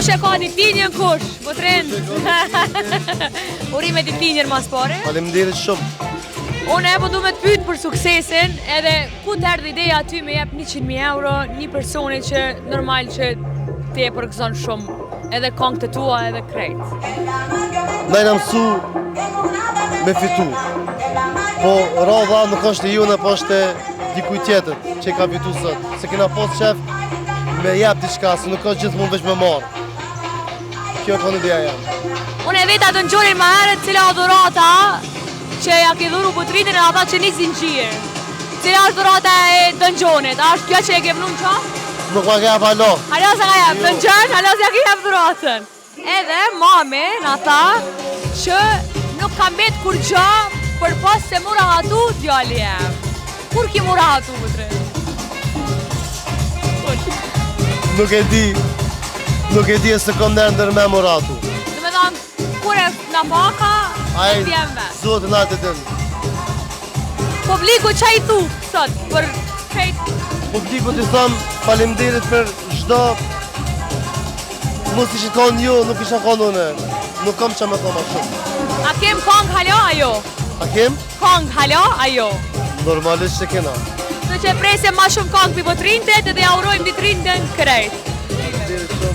Kush e ka ditëlindjen kush? Botrin. Urime ditëlindjen mas pare. Faleminderit shumë. Unë e po du me të pyet për suksesin, edhe ku të erdhi ideja aty me jep 100.000 euro një personi që normal që ti e përgëzon shumë, edhe këngët e tua edhe krejt. Na jena mësu me fitu. Po radha nuk është e june, po është e dikuj tjetër që ka fitu sot. Se kena pas qef me jep diçka, se nuk është gjithmonë veç me marë. Kjo ka në ideja jam. Unë e veta të ngjonin më herët cila dhurata që ja ke dhuru Botritin e ata që nisin gjirë. Cila është dhurata e dëngjonit? A është kjo që e ke vënu në qafë? Nuk ma ke jep halo. Halo se ka jep, dëngjon, halo se ja ke jep dhuratën. Edhe mami në tha që nuk ka mbet kur gja për pas se mura hatu djali jem. Kur ki mura hatu, Botrin? Nuk e di e se kom në ndër me muratu. Dhe me thamë, kur e në paka, e t'jem vetë. Zotë në atë të dënë. Publiku qa i thu sot për krejt? Publiku t'i thëmë faleminderit për çdo. Mos ishit konë ju, nuk isha konë une. Nuk kam që me thoma shumë. A kem kong halo ajo? A kem? Kong halo ajo? Normalisht që kena. Në që presim ma shumë kong për Botrintet edhe ja urojmë ditërinten krejt.